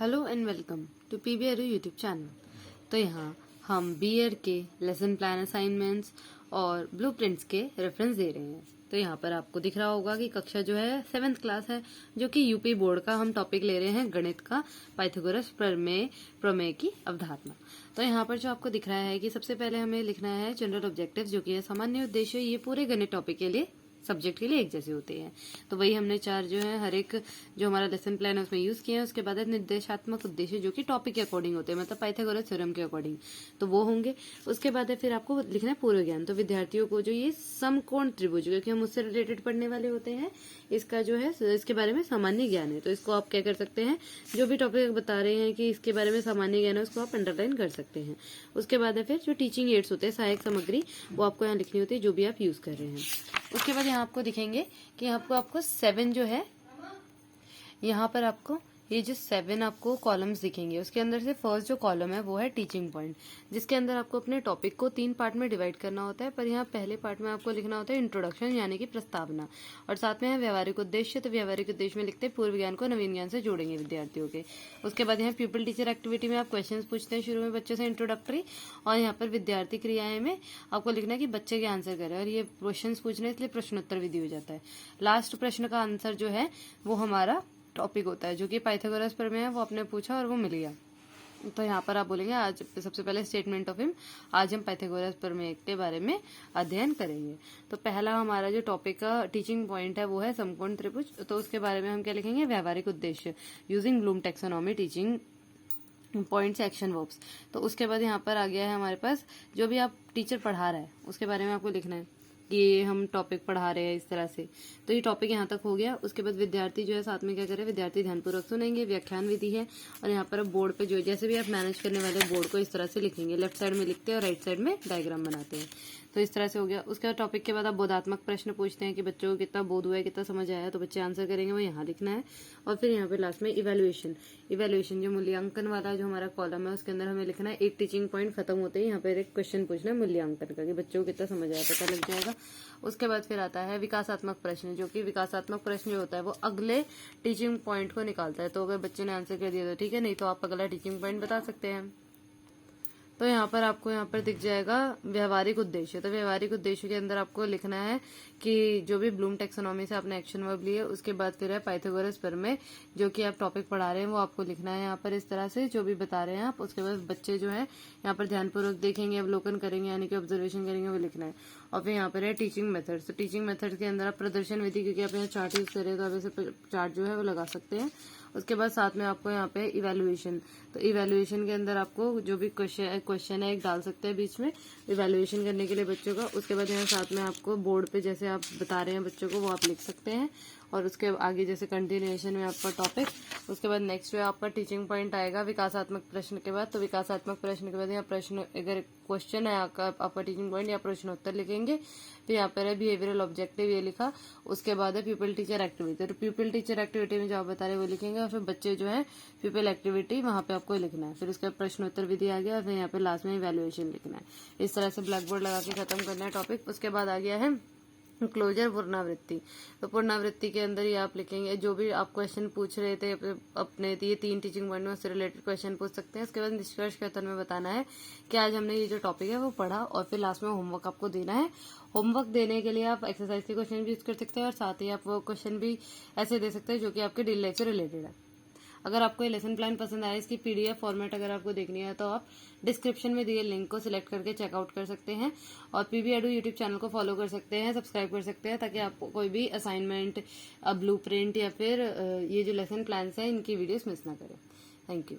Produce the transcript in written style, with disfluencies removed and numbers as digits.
Hello and welcome to PBR YouTube channel. तो यहाँ हम बीएड के लेसन प्लान असाइनमेंट्स और ब्लूप्रिंट्स के रेफरेंस दे रहे हैं। तो यहाँ पर आपको दिख रहा होगा कि कक्षा जो है 7th क्लास है, जो कि यूपी बोर्ड का हम टॉपिक ले रहे हैं गणित का, पाइथागोरस प्रमेय की अवधारणा। तो यहाँ पर जो आपको दिख रहा है कि सबसे पहले हमें लिखना है जनरल ऑब्जेक्टिव, जो कि है सामान्य उद्देश्य। ये पूरे गणित टॉपिक के लिए सब्जेक्ट के लिए एक जैसे होते हैं। तो वही हमने चार जो है हर एक जो हमारा लेसन प्लान है उसमें यूज किए हैं। उसके बाद है निर्देशात्मक उद्देश्य, जो कि टॉपिक के अकॉर्डिंग होते हैं, मतलब पाइथागोरस थ्योरम के अकॉर्डिंग, तो वो होंगे। उसके बाद है फिर आपको लिखना है पूर्व ज्ञान। तो विद्यार्थियों को जो ये समकोण त्रिभुज, क्योंकि हम उससे रिलेटेड पढ़ने वाले होते हैं, इसका जो है इसके बारे में सामान्य ज्ञान है। तो इसको आप क्या कर सकते हैं, जो भी टॉपिक बता रहे हैं कि इसके बारे में सामान्य ज्ञान है, उसको आप अंडरलाइन कर सकते हैं। उसके बाद है फिर जो टीचिंग एड्स होते हैं, सहायक सामग्री, वो आपको यहाँ लिखनी होती है, जो भी आप यूज कर रहे हैं। उसके बाद यहाँ आपको दिखेंगे कि आपको 7 जो है, यहाँ पर आपको ये जो 7 आपको कॉलम्स दिखेंगे, उसके अंदर से फर्स्ट जो कॉलम है वो है टीचिंग पॉइंट, जिसके अंदर आपको अपने टॉपिक को 3 पार्ट में डिवाइड करना होता है। पर यहाँ पहले पार्ट में आपको लिखना होता है इंट्रोडक्शन, यानी कि प्रस्तावना, और साथ में है व्यवहारिक उद्देश्य। तो व्यवहारिक उद्देश्य में लिखते हैं पूर्व ज्ञान को नवीन ज्ञान से जोड़ेंगे विद्यार्थियों के। उसके बाद यहाँ पीपल टीचर एक्टिविटी में आप क्वेश्चन पूछते हैं शुरू में बच्चों से, इंट्रोडक्टरी, और यहाँ पर विद्यार्थी क्रियाएं में आपको लिखना है कि बच्चे के आंसर करें, और ये क्वेश्चन पूछ रहे हैं इसलिए प्रश्नोत्तर विधि हो जाता है। लास्ट प्रश्न का आंसर जो है वो हमारा टॉपिक होता है, जो कि पाइथागोरस प्रमेय है, वो आपने पूछा और वो मिल गया। तो यहाँ पर आप बोलेंगे आज सबसे पहले स्टेटमेंट ऑफ हिम, आज हम पाइथागोरस प्रमेय के बारे में अध्ययन करेंगे। तो पहला हमारा जो टॉपिक का टीचिंग पॉइंट है वो है समकोण त्रिभुज। तो उसके बारे में हम क्या लिखेंगे, व्यवहारिक उद्देश्य using Bloom taxonomy teaching points action verbs. तो उसके बाद यहाँ पर आ गया है हमारे पास जो भी आप टीचर पढ़ा रहा है उसके बारे में आपको लिखना है कि हम टॉपिक पढ़ा रहे हैं इस तरह से। तो ये टॉपिक यहाँ तक हो गया। उसके बाद विद्यार्थी जो है साथ में क्या करे, विद्यार्थी ध्यानपूर्वक सुनेंगे, व्याख्यान विधि है, और यहाँ पर बोर्ड पे जो जैसे भी आप मैनेज करने वाले बोर्ड को इस तरह से लिखेंगे, लेफ्ट साइड में लिखते हैं और राइट साइड में डायग्राम बनाते हैं। तो इस तरह से हो गया। उसके बाद टॉपिक के बाद आप बोधात्मक प्रश्न पूछते हैं कि बच्चों को कितना बोध हुआ है, कितना समझ आया, तो बच्चे आंसर करेंगे, वो यहाँ लिखना है। और फिर यहाँ पे लास्ट में इवेल्युएशन जो मूल्यांकन वाला जो हमारा कॉलम है उसके अंदर हमें लिखना है। एक टीचिंग पॉइंट खत्म होते ही यहाँ पे एक क्वेश्चन पूछना है मूल्यांकन का, कि बच्चों को कितना समझ आया, पता लग जाएगा। उसके बाद फिर आता है विकासात्मक प्रश्न, जो कि विकासात्मक प्रश्न जो होता है वो अगले टीचिंग पॉइंट को निकालता है। तो अगर बच्चे ने आंसर कर दिया तो ठीक है, नहीं तो आप अगला टीचिंग पॉइंट बता सकते हैं। तो यहाँ पर आपको यहाँ पर दिख जाएगा व्यवहारिक उद्देश्य। तो व्यवहारिक उद्देश्य के अंदर आपको लिखना है कि जो भी ब्लूम टैक्सोनॉमी से आपने एक्शन वर्ब लिए, उसके बाद फिर है पाइथागोरस प्रमेय, जो कि आप टॉपिक पढ़ा रहे हैं वो आपको लिखना है यहाँ पर इस तरह से, जो भी बता रहे हैं आप। उसके बाद बच्चे जो है यहाँ पर ध्यानपूर्वक देखेंगे, अवलोकन करेंगे, यानी कि ऑब्जर्वेशन करेंगे, वो लिखना है। और फिर यहाँ पर है टीचिंग मेथड्स। तो टीचिंग मेथड के अंदर आप प्रदर्शन विधि, क्योंकि आप यहाँ चार्ट यूज कर रहे हैं तो आप ऐसे चार्ट जो है वो लगा सकते हैं। उसके बाद साथ में आपको यहाँ पे इवैल्यूएशन, तो इवैल्यूएशन के अंदर आपको जो भी क्वेश्चन है एक डाल सकते हैं बीच में इवैल्यूएशन करने के लिए बच्चों का। उसके बाद यहाँ साथ में आपको बोर्ड पे जैसे आप बता रहे हैं बच्चों को वो आप लिख सकते हैं। और उसके आगे जैसे कंटिन्यूएशन में आपका टॉपिक, उसके बाद नेक्स्ट जो आपका टीचिंग पॉइंट आएगा विकासात्मक प्रश्न के बाद। तो विकासात्मक प्रश्न के बाद यहाँ प्रश्न, अगर क्वेश्चन है आपका टीचिंग पॉइंट या प्रश्नोत्तर लिखेंगे। तो यहाँ पर है बिहेवियरल ऑब्जेक्टिव, ये लिखा। उसके बाद है पीपल टीचर एक्टिविटी। तो पीपल टीचर एक्टिविटी में जो आप बता रहे हैं वो लिखेंगे, और फिर बच्चे जो है पीपल एक्टिविटी वहाँ पे आपको लिखना है। फिर उसके बाद प्रश्नोत्तर विधि आ गया, और फिर यहाँ पे लास्ट में इवैल्यूएशन लिखना है। इस तरह से ब्लैक बोर्ड लगा के खत्म करना है टॉपिक। उसके बाद आ गया है क्लोजर, पुनरावृत्ति। तो पुनरावृत्ति के अंदर ये आप लिखेंगे जो भी आप क्वेश्चन पूछ रहे थे अपने, ये 3 टीचिंग पॉइंट में उससे रिलेटेड क्वेश्चन पूछ सकते हैं। उसके बाद निष्कर्ष कथन में बताना है कि आज हमने ये जो टॉपिक है वो पढ़ा, और फिर लास्ट में होमवर्क आपको देना है। होमवर्क देने के लिए आप एक्सरसाइज के क्वेश्चन भी यूज कर सकते हैं, और साथ ही आप वो क्वेश्चन भी ऐसे दे सकते हैं जो कि आपके डेली लाइफ से रिलेटेड है। अगर आपको ये लेसन प्लान पसंद आया, इसकी पीडीएफ फॉर्मेट अगर आपको देखनी है तो आप डिस्क्रिप्शन में दिए लिंक को सिलेक्ट करके चेकआउट कर सकते हैं, और पीबीएड यूट्यूब चैनल को फॉलो कर सकते हैं, सब्सक्राइब कर सकते हैं, ताकि आपको कोई भी असाइनमेंट, ब्लूप्रिंट या फिर ये जो लेसन प्लान्स हैं इनकी वीडियोस मिस ना करें। Thank you.